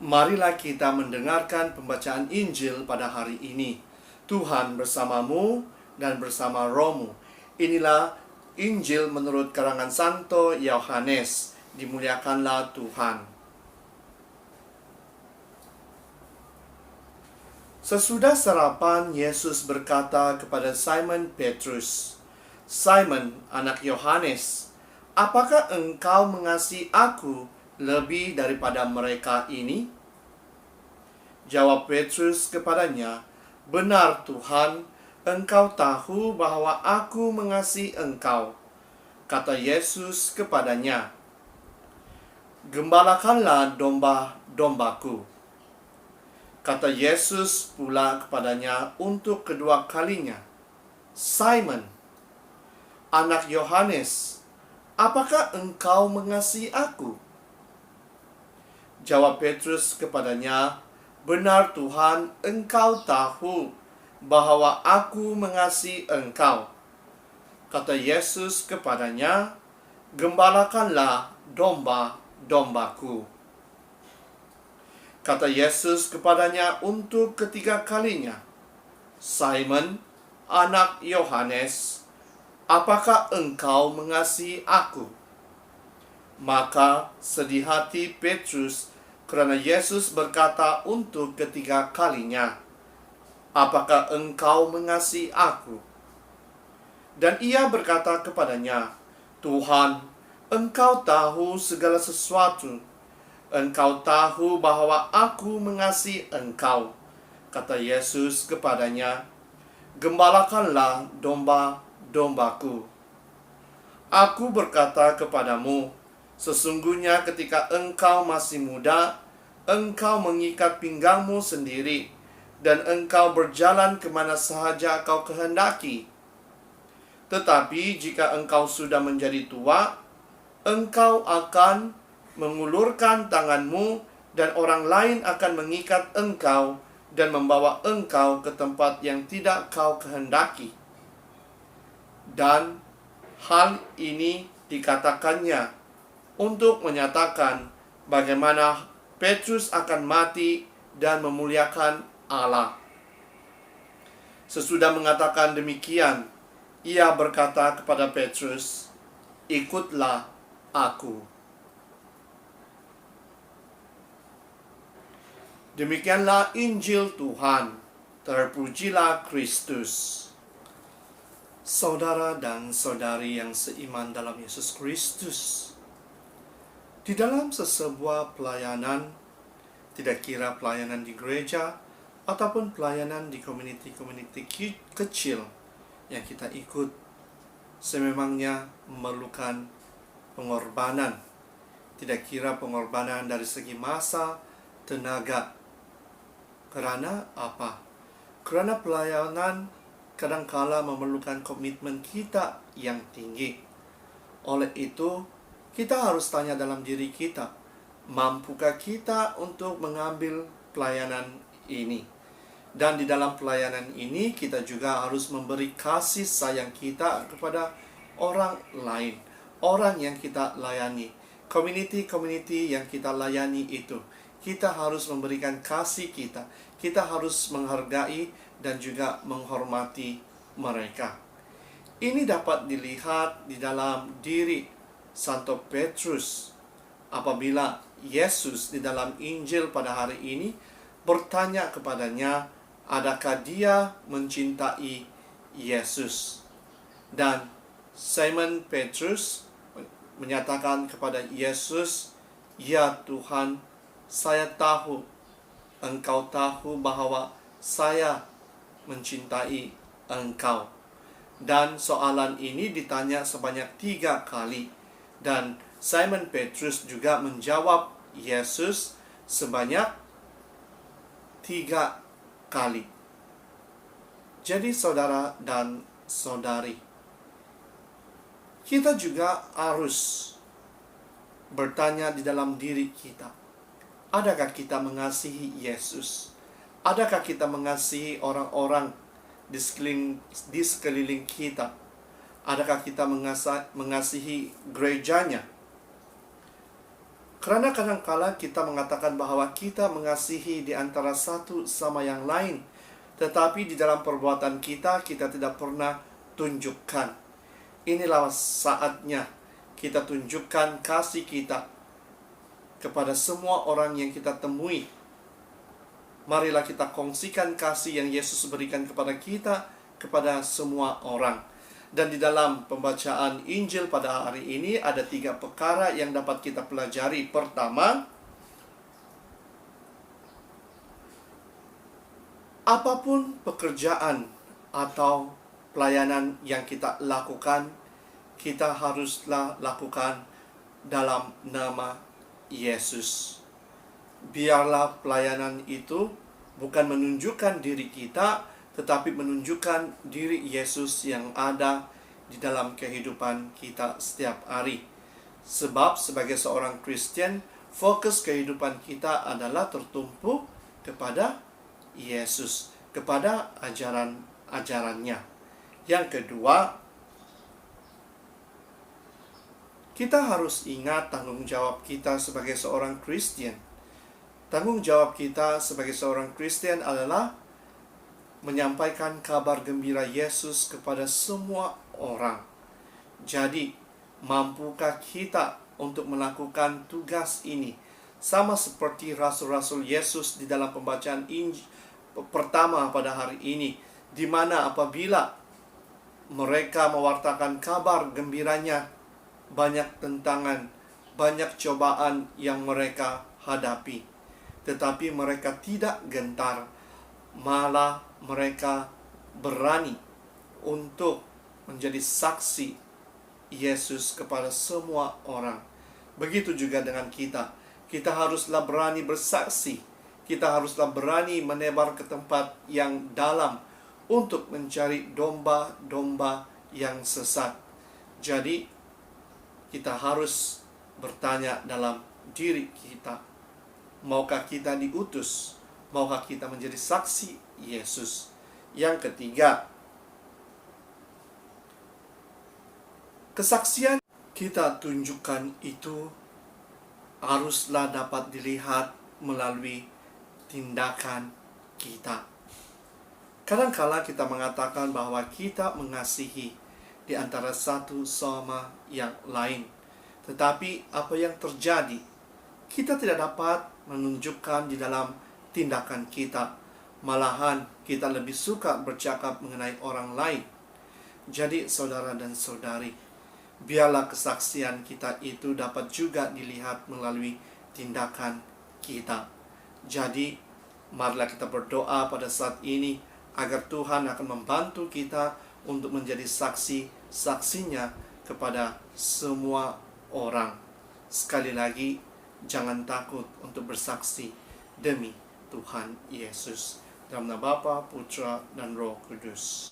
Marilah kita mendengarkan pembacaan Injil pada hari ini. Tuhan bersamamu dan bersama rohmu. Inilah Injil menurut karangan Santo Yohanes. Dimuliakanlah Tuhan. Sesudah sarapan, Yesus berkata kepada Simon Petrus, "Simon, anak Yohanes, apakah engkau mengasihi aku lebih daripada mereka ini?" Jawab Petrus kepadanya, "Benar Tuhan, engkau tahu bahwa aku mengasihi engkau." Kata Yesus kepadanya, "Gembalakanlah domba-dombaku." Kata Yesus pula kepadanya untuk kedua kalinya, "Simon, anak Yohanes, apakah engkau mengasihi aku?" Jawab Petrus kepadanya, "Benar Tuhan, engkau tahu bahwa aku mengasihi engkau." Kata Yesus kepadanya, "Gembalakanlah domba-dombaku." Kata Yesus kepadanya untuk ketiga kalinya, "Simon, anak Yohanes, apakah engkau mengasihi aku?" Maka sedih hati Petrus karena Yesus berkata untuk ketiga kalinya, "Apakah engkau mengasihi aku?" Dan ia berkata kepadanya, "Tuhan, engkau tahu segala sesuatu. Engkau tahu bahwa aku mengasihi engkau." Kata Yesus kepadanya, "Gembalakanlah domba-dombaku. Aku berkata kepadamu, sesungguhnya ketika engkau masih muda, engkau mengikat pinggangmu sendiri, dan engkau berjalan kemana sahaja kau kehendaki. Tetapi jika engkau sudah menjadi tua, engkau akan mengulurkan tanganmu, dan orang lain akan mengikat engkau dan membawa engkau ke tempat yang tidak kau kehendaki." Dan hal ini dikatakannya untuk menyatakan bagaimana Petrus akan mati dan memuliakan Allah. Sesudah mengatakan demikian, ia berkata kepada Petrus, "Ikutlah aku." Demikianlah Injil Tuhan. Terpujilah Kristus. Saudara dan saudari yang seiman dalam Yesus Kristus, di dalam sebuah pelayanan, tidak kira pelayanan di gereja ataupun pelayanan di komuniti-komuniti kecil yang kita ikut, sememangnya memerlukan pengorbanan. Tidak kira pengorbanan dari segi masa, tenaga. Karena apa? Karena pelayanan kadangkala memerlukan komitmen kita yang tinggi. Oleh itu, kita harus tanya dalam diri kita, mampukah kita untuk mengambil pelayanan ini? Dan di dalam pelayanan ini, kita juga harus memberi kasih sayang kita kepada orang lain, orang yang kita layani, community yang kita layani itu. Kita harus memberikan kasih kita. Kita harus menghargai dan juga menghormati mereka. Ini dapat dilihat di dalam diri Santo Petrus apabila Yesus di dalam Injil pada hari ini bertanya kepadanya, adakah dia mencintai Yesus? Dan Simon Petrus menyatakan kepada Yesus, "Ya Tuhan, saya tahu, engkau tahu bahwa saya mencintai engkau." Dan soalan ini ditanya sebanyak 3 kali. Dan Simon Petrus juga menjawab Yesus sebanyak 3 kali. Jadi saudara dan saudari, kita juga harus bertanya di dalam diri kita, adakah kita mengasihi Yesus? Adakah kita mengasihi orang-orang di sekeliling kita? Adakah kita mengasihi gerejanya? Karena kadangkala kita mengatakan bahwa kita mengasihi di antara satu sama yang lain, tetapi di dalam perbuatan kita tidak pernah tunjukkan. Inilah saatnya kita tunjukkan kasih kita kepada semua orang yang kita temui. Marilah kita kongsikan kasih yang Yesus berikan kepada kita, kepada semua orang. Dan di dalam pembacaan Injil pada hari ini ada 3 perkara yang dapat kita pelajari. Pertama, apapun pekerjaan atau pelayanan yang kita lakukan, kita haruslah lakukan dalam nama Yesus. Biarlah pelayanan itu bukan menunjukkan diri kita, tetapi menunjukkan diri Yesus yang ada di dalam kehidupan kita setiap hari. Sebab sebagai seorang Kristen, fokus kehidupan kita adalah tertumpu kepada Yesus, kepada ajaran-ajarannya. Yang kedua, kita harus ingat tanggung jawab kita sebagai seorang Kristen. Tanggung jawab kita sebagai seorang Kristen adalah menyampaikan kabar gembira Yesus kepada semua orang. Jadi, mampukah kita untuk melakukan tugas ini? Sama seperti rasul-rasul Yesus di dalam pembacaan Injil pertama pada hari ini, di mana apabila mereka mewartakan kabar gembiranya, banyak tentangan, banyak cobaan yang mereka hadapi. Tetapi mereka tidak gentar, malah mereka berani untuk menjadi saksi Yesus kepada semua orang. Begitu juga dengan kita. Kita haruslah berani bersaksi. Kita haruslah berani menebar ke tempat yang dalam untuk mencari domba-domba yang sesat. Jadi, kita harus bertanya dalam diri kita, maukah kita diutus? Maukah kita menjadi saksi Yesus? Yang ketiga, kesaksian kita tunjukkan itu haruslah dapat dilihat melalui tindakan kita. Kadangkala kita mengatakan bahwa kita mengasihi di antara satu sama yang lain. Tetapi apa yang terjadi? Kita tidak dapat menunjukkan di dalam tindakan kita. Malahan kita lebih suka bercakap mengenai orang lain. Jadi saudara dan saudari, biarlah kesaksian kita itu dapat juga dilihat melalui tindakan kita. Jadi marilah kita berdoa pada saat ini agar Tuhan akan membantu kita untuk menjadi saksi-saksinya kepada semua orang. Sekali lagi, jangan takut untuk bersaksi demi Tuhan Yesus. Dalam nama Bapa, Putra, dan Roh Kudus.